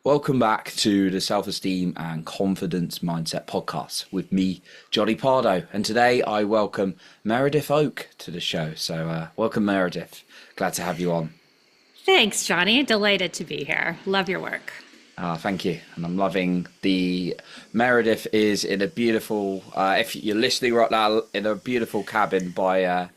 Welcome back to the Self-Esteem and Confidence Mindset podcast with me, Johnny Pardo. And today I welcome Meredith Oke to the show. So welcome, Meredith. Glad to have you on. Thanks, Johnny. Delighted to be here. Love your work. Thank you. And I'm loving Meredith is in a beautiful, if you're listening right now, in a beautiful cabin by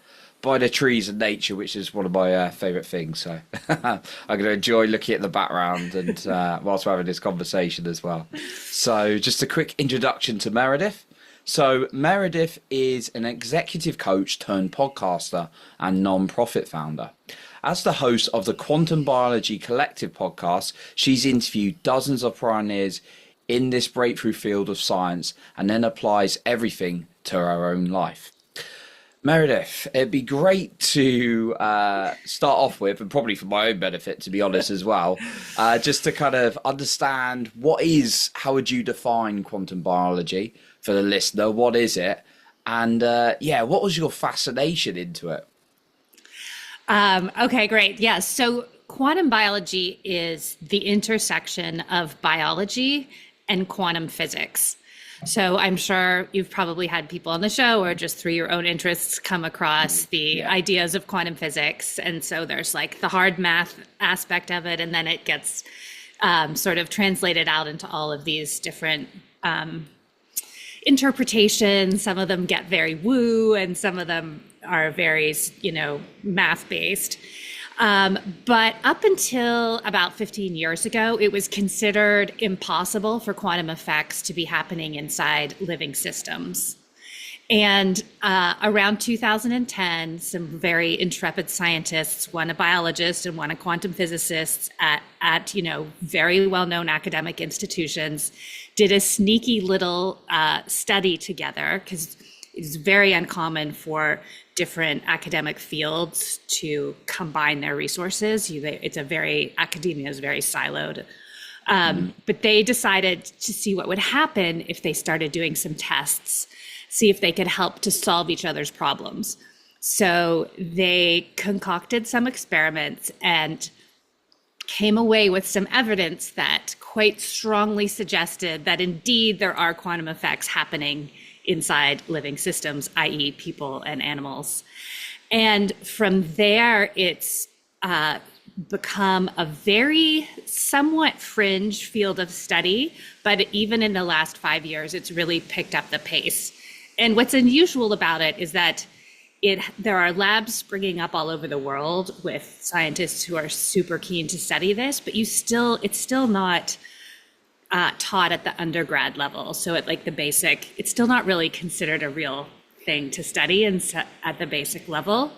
the trees and nature, which is one of my favourite things. So I'm going to enjoy looking at the background and whilst we're having this conversation as well. So just a quick introduction to Meredith. So Meredith is an executive coach turned podcaster and non-profit founder. As the host of the Quantum Biology Collective podcast, she's interviewed dozens of pioneers in this breakthrough field of science and then applies everything to her own life. Meredith, it'd be great to start off with, and probably for my own benefit, to be honest as well, just to kind of understand how would you define quantum biology for the listener? What is it? And what was your fascination into it? Okay, great. Yes. So quantum biology is the intersection of biology and quantum physics. So I'm sure you've probably had people on the show or just through your own interests come across the ideas of quantum physics. And so there's like the hard math aspect of it, and then it gets sort of translated out into all of these different interpretations. Some of them get very woo and some of them are very, math based. But up until about 15 years ago, it was considered impossible for quantum effects to be happening inside living systems. And around 2010, some very intrepid scientists, one a biologist and one a quantum physicist at very well-known academic institutions, did a sneaky little study together, because it's very uncommon for different academic fields to combine their resources. Academia is very siloed. But they decided to see what would happen if they started doing some tests, see if they could help to solve each other's problems. So they concocted some experiments and came away with some evidence that quite strongly suggested that indeed there are quantum effects happening inside living systems, i.e. people and animals. And from there, it's become a very somewhat fringe field of study, but even in the last 5 years, it's really picked up the pace. And what's unusual about it is that there are labs springing up all over the world with scientists who are super keen to study this, but it's still not taught at the undergrad level. So at like the basic, it's still not really considered a real thing to study at the basic level.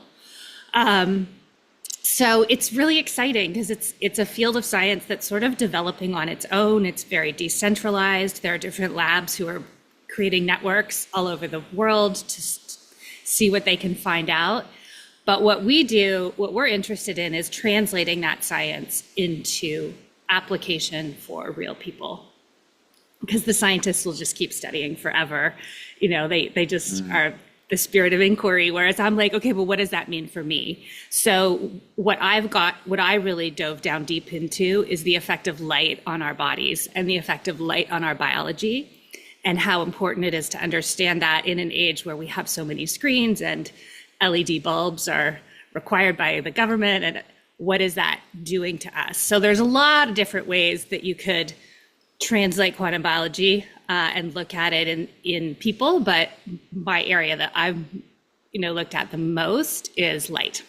So it's really exciting because it's a field of science that's sort of developing on its own. It's very decentralized. There are different labs who are creating networks all over the world to see what they can find out. But what we're interested in is translating that science into application for real people, because the scientists will just keep studying forever. They just are the spirit of inquiry, whereas I'm like, okay, well, what does that mean for me? So what I really dove down deep into is the effect of light on our bodies and the effect of light on our biology, and how important it is to understand that in an age where we have so many screens and LED bulbs are required by the government, and what is that doing to us? So there's a lot of different ways that you could translate quantum biology and look at it in people, but my area that I've looked at the most is light.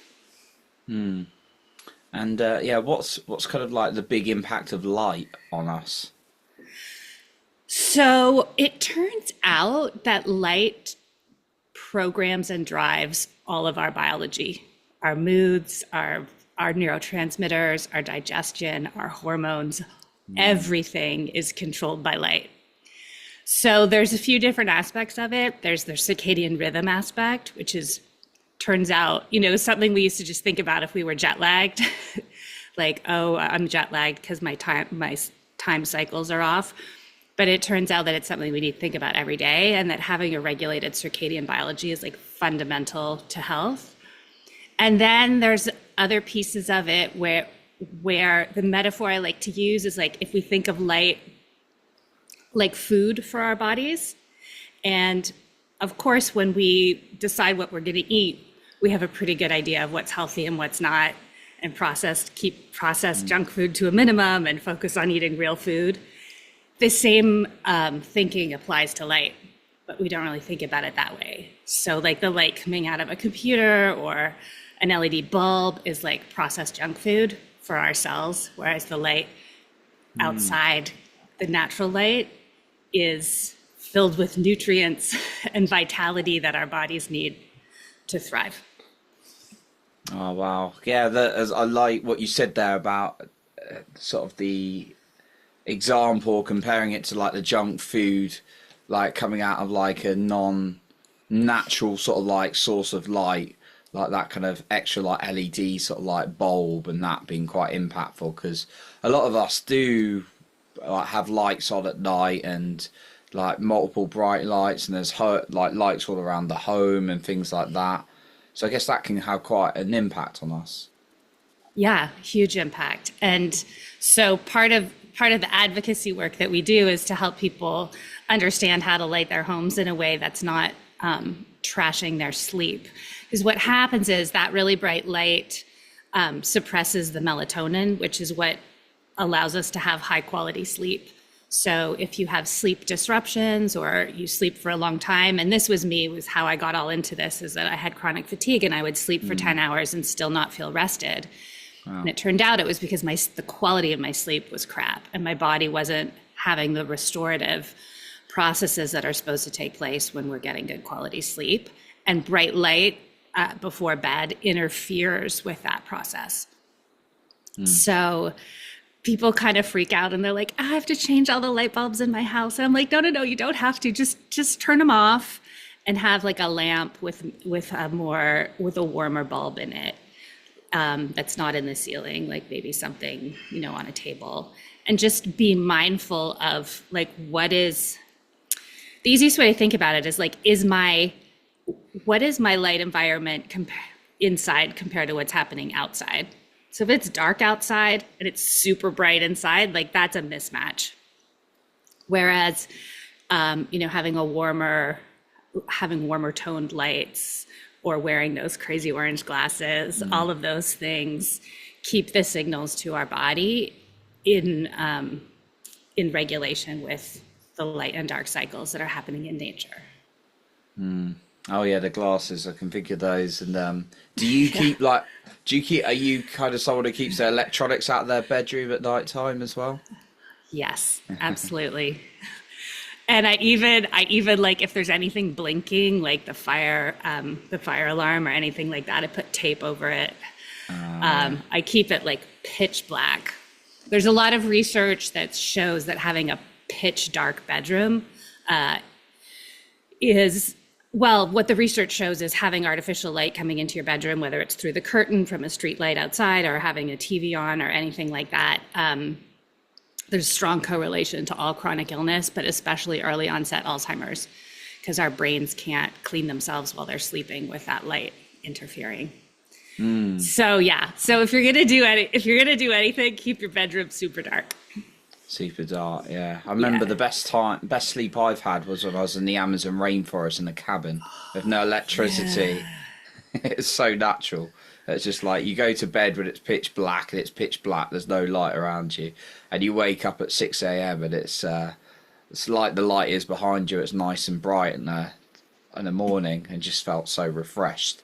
And what's kind of like the big impact of light on us? So it turns out that light programs and drives all of our biology, our moods, our neurotransmitters, our digestion, our hormones. Everything is controlled by light. So there's a few different aspects of it. There's the circadian rhythm aspect, which turns out, something we used to just think about if we were jet lagged, like, oh, I'm jet lagged because my time cycles are off. But it turns out that it's something we need to think about every day, and that having a regulated circadian biology is like fundamental to health. And then there's other pieces of it where where the metaphor I like to use is like if we think of light like food for our bodies. And of course, when we decide what we're going to eat, we have a pretty good idea of what's healthy and what's not, and keep processed junk food to a minimum and focus on eating real food. The same thinking applies to light, but we don't really think about it that way. So like the light coming out of a computer or an LED bulb is like processed junk food for our cells, whereas the light outside, the natural light, is filled with nutrients and vitality that our bodies need to thrive. Oh wow, yeah. As I like what you said there about sort of the example, comparing it to like the junk food, like coming out of like a non-natural sort of like source of light, like that kind of extra like LED sort of like bulb, and that being quite impactful because a lot of us do like have lights on at night and like multiple bright lights, and there's like lights all around the home and things like that. So I guess that can have quite an impact on us. Yeah, huge impact. And so part of the advocacy work that we do is to help people understand how to light their homes in a way that's not trashing their sleep. Because what happens is that really bright light suppresses the melatonin, which is what allows us to have high quality sleep. So if you have sleep disruptions or you sleep for a long time, and this was how I got all into this, is that I had chronic fatigue and I would sleep for 10 hours and still not feel rested. Wow. And it turned out it was because the quality of my sleep was crap and my body wasn't having the restorative processes that are supposed to take place when we're getting good quality sleep. And bright light before bed interferes with that process. So people kind of freak out and they're like, I have to change all the light bulbs in my house. And I'm like, no, you don't have to. Just turn them off and have like a lamp with a warmer bulb in it that's not in the ceiling, like maybe something, on a table. And just be mindful of like the easiest way to think about it is like, what is my light environment inside compared to what's happening outside? So if it's dark outside and it's super bright inside, like that's a mismatch. Whereas, having warmer toned lights or wearing those crazy orange glasses, all of those things keep the signals to our body in regulation with the light and dark cycles that are happening in nature. Oh yeah, the glasses. I can figure those. And are you kind of someone who keeps their electronics out of their bedroom at night time as well? Yes, absolutely. And I even like if there's anything blinking, like the fire alarm or anything like that, I put tape over it. I keep it like pitch black. There's a lot of research that shows that having a pitch dark bedroom what the research shows is having artificial light coming into your bedroom, whether it's through the curtain from a street light outside or having a TV on or anything like that. There's strong correlation to all chronic illness, but especially early onset Alzheimer's, because our brains can't clean themselves while they're sleeping with that light interfering. So if you're gonna do anything, keep your bedroom super dark. Super dark, yeah. I remember the best sleep I've had was when I was in the Amazon rainforest in a cabin with no electricity. Yeah. It's so natural. It's just like you go to bed when it's pitch black, there's no light around you, and you wake up at 6 a.m. and it's like the light is behind you. It's nice and bright in the morning, and just felt so refreshed.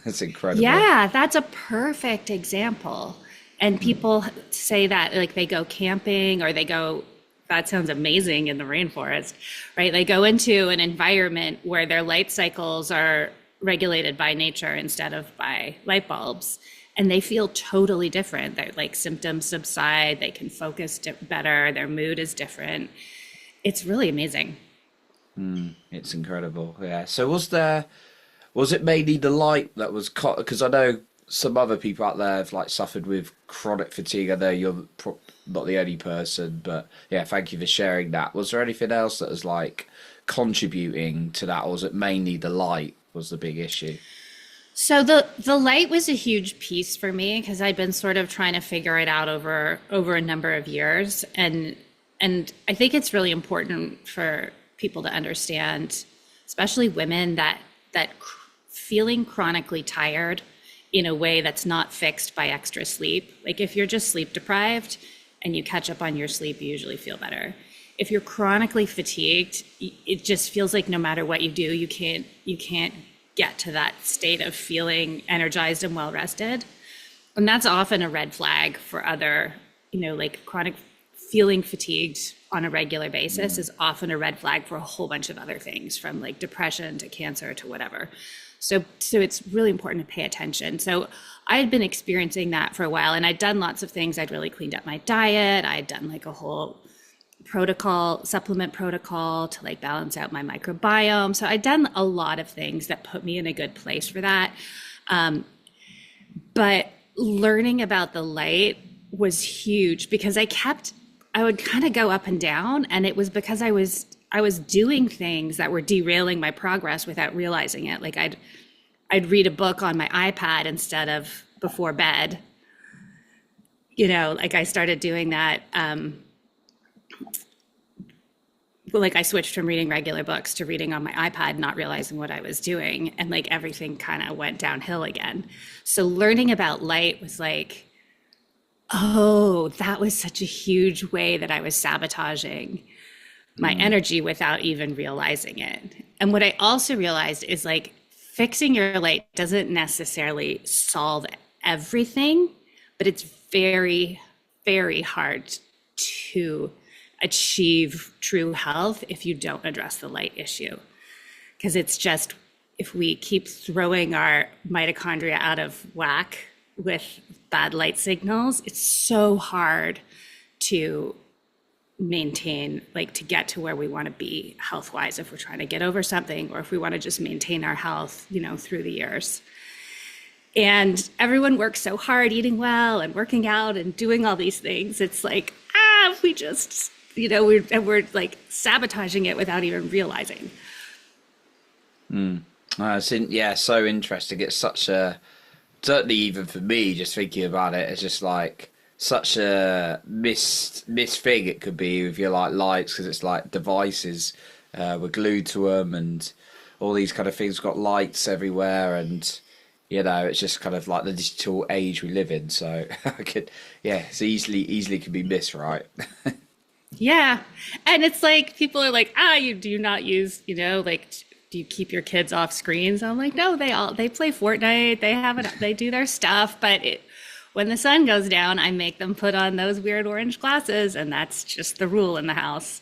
It's incredible. Yeah, that's a perfect example. And people say that like they go camping or that sounds amazing in the rainforest, right? They go into an environment where their light cycles are regulated by nature instead of by light bulbs. And they feel totally different. Their like symptoms subside, they can focus better, their mood is different. It's really amazing. It's incredible, yeah. So was it mainly the light that was, because I know some other people out there have like suffered with chronic fatigue. I know you're not the only person, but yeah, thank you for sharing that. Was there anything else that was like contributing to that, or was it mainly the light was the big issue? So the light was a huge piece for me because I'd been sort of trying to figure it out over a number of years, and I think it's really important for people to understand, especially women, that feeling chronically tired in a way that's not fixed by extra sleep. Like if you're just sleep deprived and you catch up on your sleep, you usually feel better. If you're chronically fatigued, it just feels like no matter what you do, you can't get to that state of feeling energized and well rested. And that's often a red flag for other, like chronic feeling fatigued on a regular basis is often a red flag for a whole bunch of other things, from like depression to cancer to whatever. So it's really important to pay attention. So I had been experiencing that for a while, and I'd done lots of things. I'd really cleaned up my diet. I'd done like a whole supplement protocol to like balance out my microbiome. So I'd done a lot of things that put me in a good place for that. But learning about the light was huge because I would kind of go up and down, and it was because I was doing things that were derailing my progress without realizing it. Like I'd read a book on my iPad instead of before bed. Like I started doing that. Like I switched from reading regular books to reading on my iPad, not realizing what I was doing. And like everything kind of went downhill again. So learning about light was like, oh, that was such a huge way that I was sabotaging my energy without even realizing it. And what I also realized is like fixing your light doesn't necessarily solve everything, but it's very, very hard to achieve true health if you don't address the light issue. Because it's just, if we keep throwing our mitochondria out of whack with bad light signals, it's so hard to maintain, like to get to where we want to be health-wise if we're trying to get over something, or if we want to just maintain our health, through the years. And everyone works so hard eating well and working out and doing all these things. It's like, if we just, we're like sabotaging it without even realizing. So interesting. It's such a, certainly even for me, just thinking about it, it's just like such a missed thing it could be with your like lights, because it's like devices, we're glued to them, and all these kind of things got lights everywhere, and it's just kind of like the digital age we live in. So it's easily can be missed, right? Yeah. And it's like, people are like, you do not use, like, do you keep your kids off screens? I'm like, no, they play Fortnite, they do their stuff, but when the sun goes down, I make them put on those weird orange glasses, and that's just the rule in the house.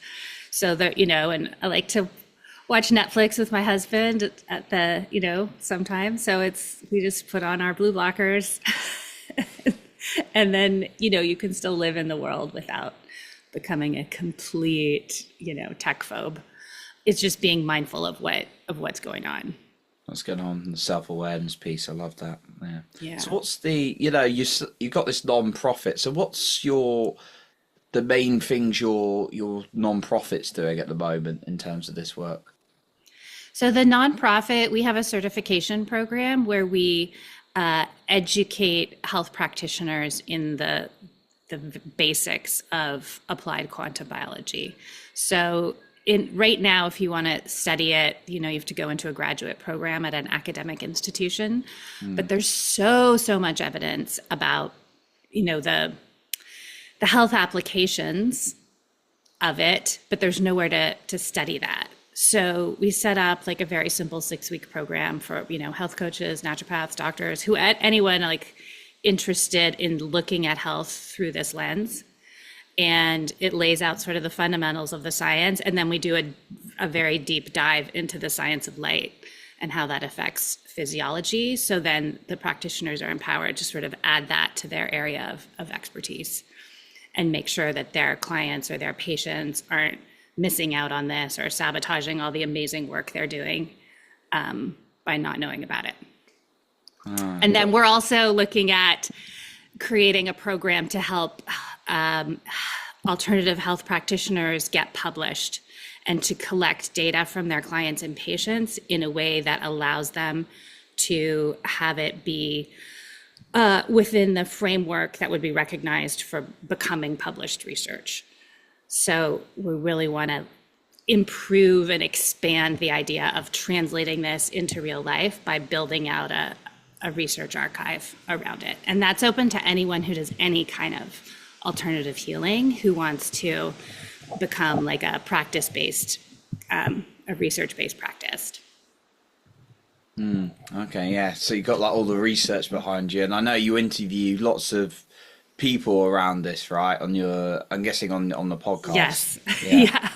So that, and I like to watch Netflix with my husband at the, sometimes. So we just put on our blue blockers and then, you can still live in the world without becoming a complete, tech phobe. It's just being mindful of what's going on. What's going on, the self-awareness piece. I love that. Yeah. So what's the, you've got this non-profit. So what's the main things your non-profit's doing at the moment in terms of this work? So the nonprofit, we have a certification program where we educate health practitioners in the basics of applied quantum biology. So right now, if you want to study it, you have to go into a graduate program at an academic institution. But there's so much evidence about, the health applications of it, but there's nowhere to study that. So we set up like a very simple 6-week program for, health coaches, naturopaths, doctors, anyone like interested in looking at health through this lens. And it lays out sort of the fundamentals of the science. And then we do a very deep dive into the science of light and how that affects physiology. So then the practitioners are empowered to sort of add that to their area of expertise and make sure that their clients or their patients aren't missing out on this or sabotaging all the amazing work they're doing by not knowing about it. And then we're also looking at creating a program to help alternative health practitioners get published and to collect data from their clients and patients in a way that allows them to have it be within the framework that would be recognized for becoming published research. So we really want to improve and expand the idea of translating this into real life by building out a research archive around it. And that's open to anyone who does any kind of alternative healing, who wants to become like a practice-based, a research-based practice. Okay, yeah. So you got like all the research behind you, and I know you interview lots of people around this, right? On your, I'm guessing on the podcast. Yes. Yeah.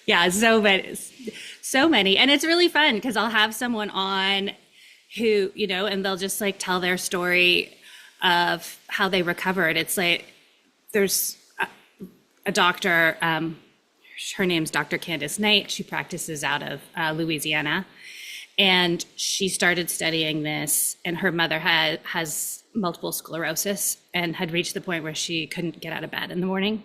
Yeah. So many. And it's really fun because I'll have someone on who, you know, and they'll just like tell their story of how they recovered. It's like, there's a doctor, her name's Dr. Candace Knight. She practices out of Louisiana. And she started studying this, and her mother has multiple sclerosis and had reached the point where she couldn't get out of bed in the morning.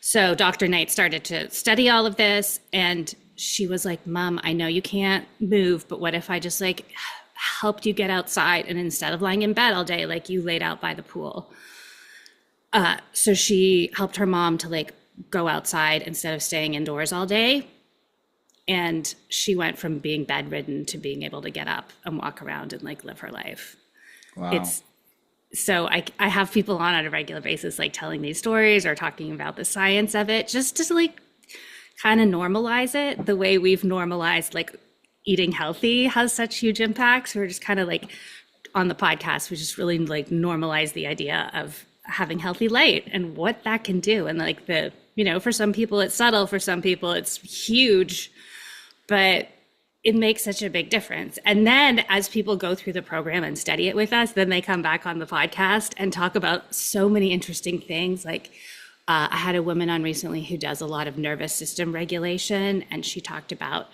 So Dr. Knight started to study all of this, and she was like, Mom, I know you can't move, but what if I just like helped you get outside, and instead of lying in bed all day, like you laid out by the pool. So she helped her mom to like go outside instead of staying indoors all day. And she went from being bedridden to being able to get up and walk around and like live her life. Wow. So I have people on a regular basis, like telling these stories or talking about the science of it, just to like kind of normalize it the way we've normalized like eating healthy has such huge impacts. We're just kind of like on the podcast, we just really like normalize the idea of having healthy light and what that can do. And like the, you know, for some people it's subtle, for some people it's huge, but it makes such a big difference. And then as people go through the program and study it with us, then they come back on the podcast and talk about so many interesting things. Like I had a woman on recently who does a lot of nervous system regulation. And she talked about,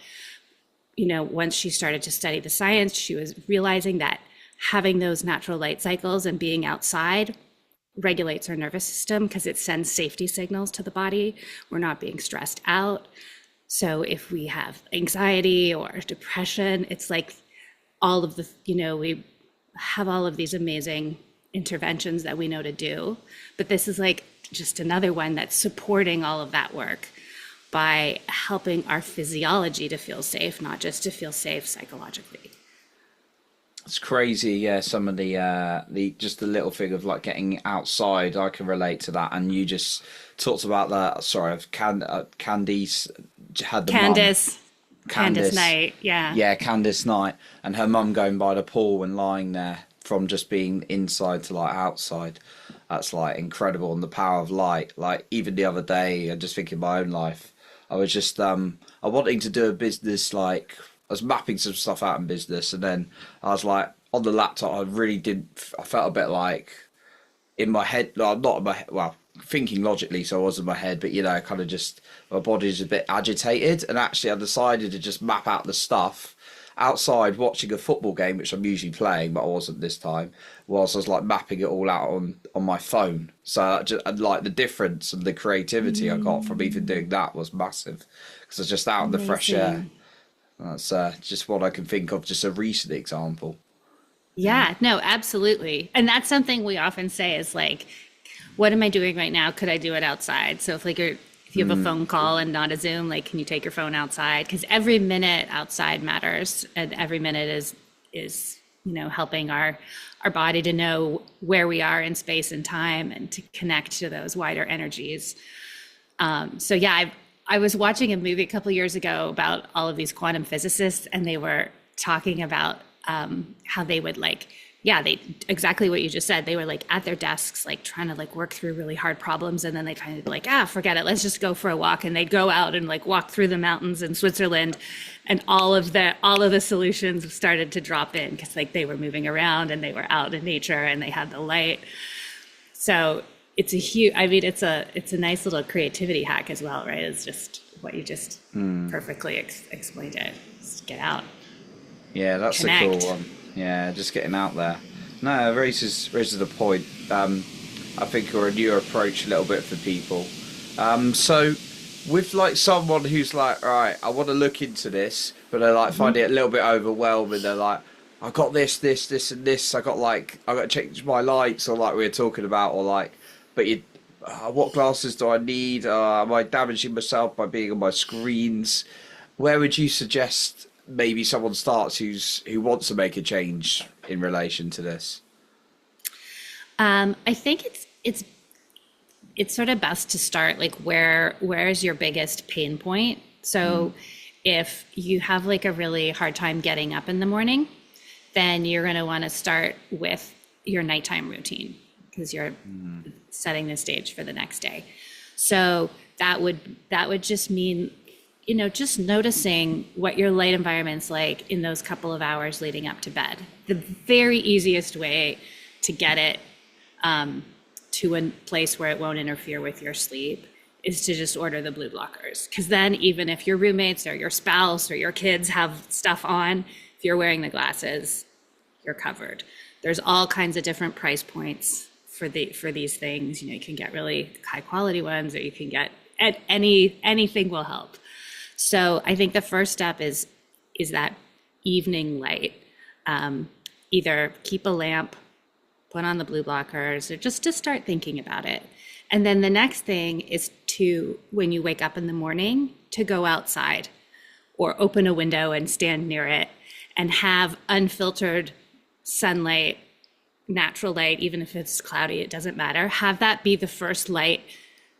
you know, once she started to study the science, she was realizing that having those natural light cycles and being outside regulates our nervous system because it sends safety signals to the body. We're not being stressed out. So if we have anxiety or depression, it's like all of the, you know, we have all of these amazing interventions that we know to do. But this is like just another one that's supporting all of that work by helping our physiology to feel safe, not just to feel safe psychologically. It's crazy, yeah. Some of the just the little thing of like getting outside, I can relate to that. And you just talked about that. Sorry, Candice had the Candace Knight, yeah, Candace Knight, and her mum going by the pool and lying there from just being inside to like outside. That's like incredible, and the power of light. Like even the other day, I just think in my own life, I was just I wanting to do a business like. I was mapping some stuff out in business, and then I was like on the laptop. I felt a bit like in my head, no, not in my head, well, thinking logically, so I was in my head, but you know, kind of just my body's a bit agitated. And actually, I decided to just map out the stuff outside watching a football game, which I'm usually playing, but I wasn't this time. Whilst I was like mapping it all out on my phone. So and like the difference and the creativity I got from even doing that was massive because I was just out in the fresh air. That's just what I can think of, just a recent example. Yeah, no, absolutely. And that's something we often say is like, what am I doing right now? Could I do it outside? So if like if you have a phone call and not a Zoom, like, can you take your phone outside? Because every minute outside matters, and every minute is you know, helping our body to know where we are in space and time and to connect to those wider energies. So yeah, I was watching a movie a couple of years ago about all of these quantum physicists, and they were talking about how they would like, they exactly what you just said. They were like at their desks, like trying to like work through really hard problems, and then they kind of be like, forget it, let's just go for a walk. And they'd go out and like walk through the mountains in Switzerland, and all of the solutions started to drop in because like they were moving around and they were out in nature and they had the light. So it's a huge, I mean, it's a nice little creativity hack as well, right? It's just what you just perfectly explained it. Just get out. Yeah, that's a cool one. Yeah, just getting out there. No, it raises the point. I think, or a new approach a little bit for people. So with like someone who's like, all right, I want to look into this, but but they like find it a little bit overwhelming. They're like, I got this, and this. I got to change my lights, or like we were talking about, or like, but you, what glasses do I need? Am I damaging myself by being on my screens? Where would you suggest maybe someone starts who wants to make a change in relation to this? I think it's sort of best to start like where is your biggest pain point. So if you have like a really hard time getting up in the morning, then you're going to want to start with your nighttime routine, because you're setting the stage for the next day. So that would just mean, just noticing what your light environment's like in those couple of hours leading up to bed. The very easiest way to get it to a place where it won't interfere with your sleep is to just order the blue blockers. Because then even if your roommates or your spouse or your kids have stuff on, if you're wearing the glasses, you're covered. There's all kinds of different price points for these things. You can get really high quality ones, or you can get anything will help. So I think the first step is that evening light. Either keep a lamp, put on the blue blockers, or just to start thinking about it. And then the next thing is to, when you wake up in the morning, to go outside or open a window and stand near it and have unfiltered sunlight, natural light, even if it's cloudy, it doesn't matter. Have that be the first light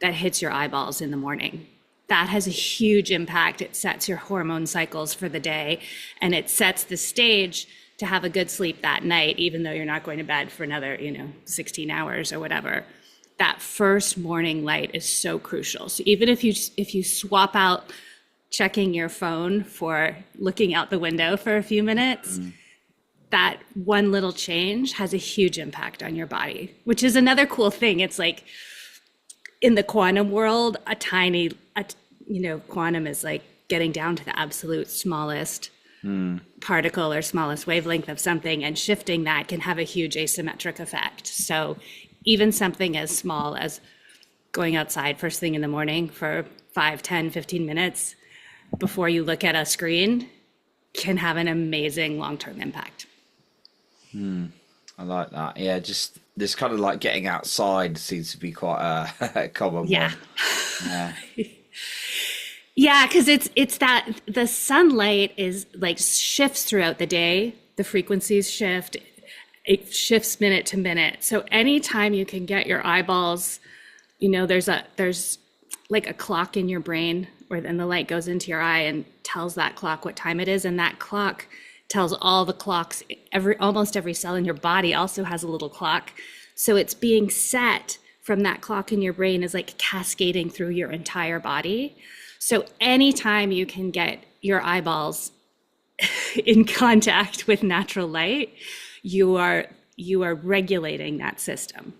that hits your eyeballs in the morning. That has a huge impact. It sets your hormone cycles for the day, and it sets the stage to have a good sleep that night, even though you're not going to bed for another, 16 hours or whatever. That first morning light is so crucial. So even if you swap out checking your phone for looking out the window for a few minutes, that one little change has a huge impact on your body, which is another cool thing. It's like in the quantum world, quantum is like getting down to the absolute smallest particle or smallest wavelength of something, and shifting that can have a huge asymmetric effect. So even something as small as going outside first thing in the morning for 5, 10, 15 minutes before you look at a screen can have an amazing long-term impact. I like that. Yeah, just this kind of like getting outside seems to be quite a common one. Yeah. Yeah, because it's that the sunlight is like shifts throughout the day. The frequencies shift. It shifts minute to minute. So anytime you can get your eyeballs, there's like a clock in your brain where then the light goes into your eye and tells that clock what time it is, and that clock tells all the clocks. Almost every cell in your body also has a little clock. So it's being set from that clock in your brain is like cascading through your entire body. So anytime you can get your eyeballs in contact with natural light, you are regulating that system.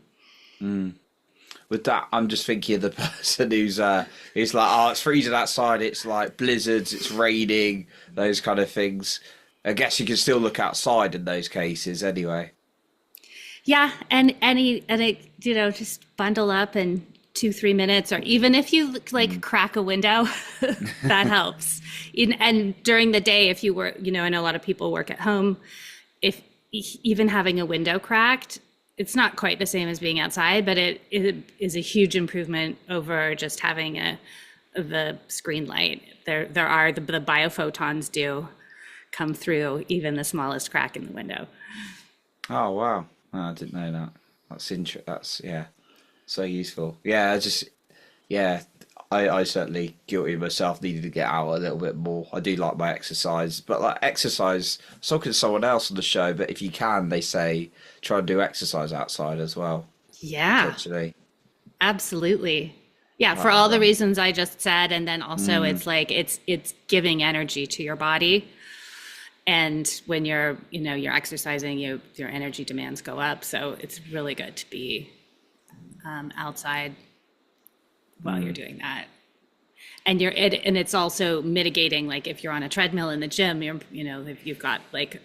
With that, I'm just thinking of the person who's like, oh, it's freezing outside, it's like blizzards, it's raining, those kind of things. I guess you can still look outside in those cases anyway. Yeah, and just bundle up in 2-3 minutes, or even if you like crack a window, that helps. And during the day, if you work, I know a lot of people work at home. If even having a window cracked, it's not quite the same as being outside, but it is a huge improvement over just having the screen light. There are the biophotons do come through even the smallest crack in the window. Oh wow! Oh, I didn't know that. That's interesting. That's so useful. Yeah, I certainly guilty of myself, needed to get out a little bit more. I do like my exercise, but like exercise, I was talking to someone else on the show, but if you can, they say try and do exercise outside as well. Yeah, absolutely. Yeah, for all the reasons I just said, and then also it's like it's giving energy to your body. And when you're exercising, your energy demands go up. So it's really good to be outside while you're doing that. And it's also mitigating, like if you're on a treadmill in the gym, if you've got like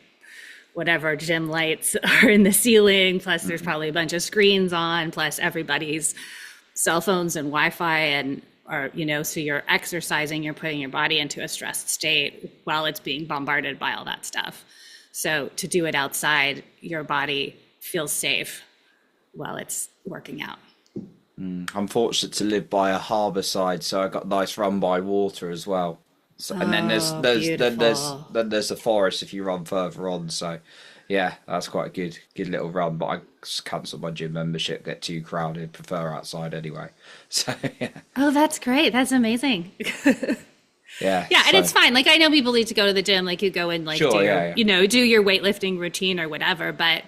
whatever gym lights are in the ceiling, plus there's probably a bunch of screens on, plus everybody's cell phones and Wi-Fi or, so you're exercising, you're putting your body into a stressed state while it's being bombarded by all that stuff. So to do it outside, your body feels safe while it's working out. I'm fortunate to live by a harbour side, so I got a nice run by water as well. So, and then there's the forest if you run further on. So yeah, that's quite a good little run. But I just cancelled my gym membership. Get too crowded. Prefer outside anyway. So yeah. Oh, that's great. That's amazing. Yeah. Yeah, and it's fine. Like, I know people need to go to the gym, like you go and like do your weightlifting routine or whatever. But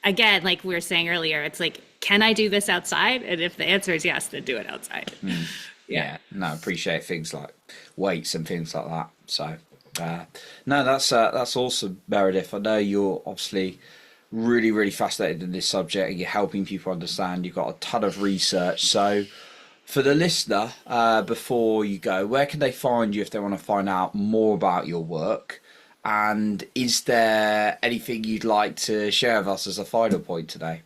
again, like we were saying earlier, it's like, can I do this outside? And if the answer is yes, then do it outside. Yeah. No, I appreciate things like weights and things like that. So no, that's awesome, Meredith. I know you're obviously really, really fascinated in this subject and you're helping people understand. You've got a ton of research. So for the listener, before you go, where can they find you if they want to find out more about your work? And is there anything you'd like to share with us as a final point today?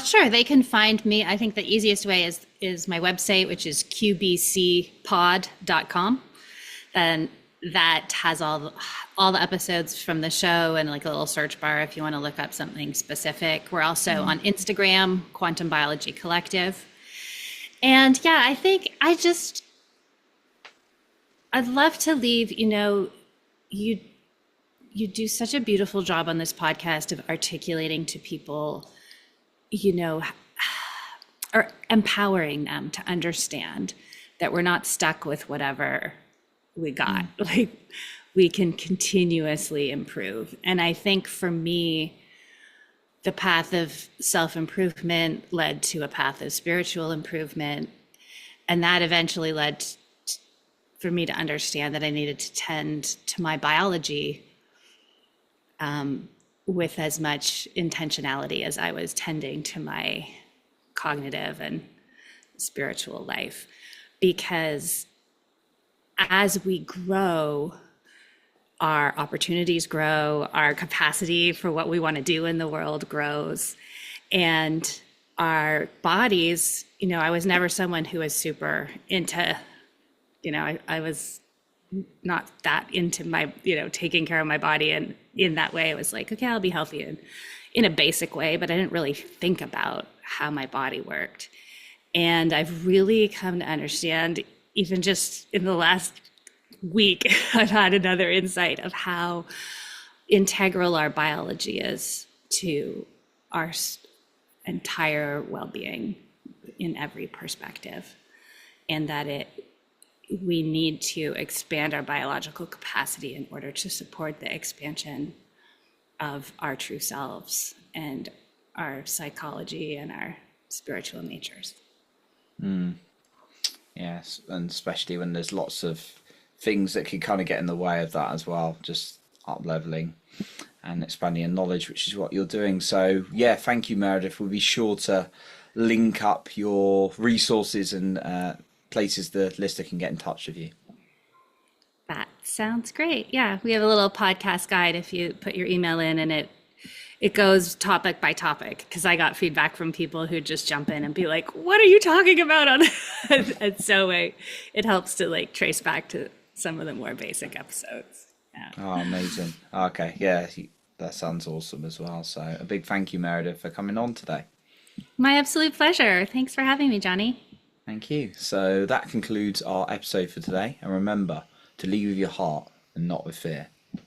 Sure. They can find me. I think the easiest way is my website, which is qbcpod.com. And that has all the episodes from the show and like a little search bar if you want to look up something specific. We're also on Instagram, Quantum Biology Collective. And yeah, I think I'd love to leave, you do such a beautiful job on this podcast of articulating to people, or empowering them to understand that we're not stuck with whatever we got. Like, we can continuously improve. And I think for me, the path of self-improvement led to a path of spiritual improvement. And that eventually led for me to understand that I needed to tend to my biology with as much intentionality as I was tending to my cognitive and spiritual life. Because as we grow, our opportunities grow, our capacity for what we want to do in the world grows, and our bodies, I was never someone who was super into, I was not that into my, taking care of my body. And in that way, it was like, okay, I'll be healthy in a basic way, but I didn't really think about how my body worked. And I've really come to understand, even just in the last week, I've had another insight of how integral our biology is to our entire well-being in every perspective, and that we need to expand our biological capacity in order to support the expansion of our true selves and our psychology and our spiritual natures. Yes, and especially when there's lots of things that can kind of get in the way of that as well, just up leveling and expanding your knowledge, which is what you're doing. So yeah, thank you, Meredith. We'll be sure to link up your resources and places the listener can get in touch with you. That sounds great. Yeah, we have a little podcast guide if you put your email in, and it goes topic by topic, because I got feedback from people who just jump in and be like, what are you talking about on and so it helps to like trace back to some of the more basic episodes. Yeah. Oh, amazing. Okay, yeah, that sounds awesome as well. So a big thank you, Meredith, for coming on today. My absolute pleasure. Thanks for having me, Johnny. Thank you. So that concludes our episode for today. And remember to lead with your heart and not with fear.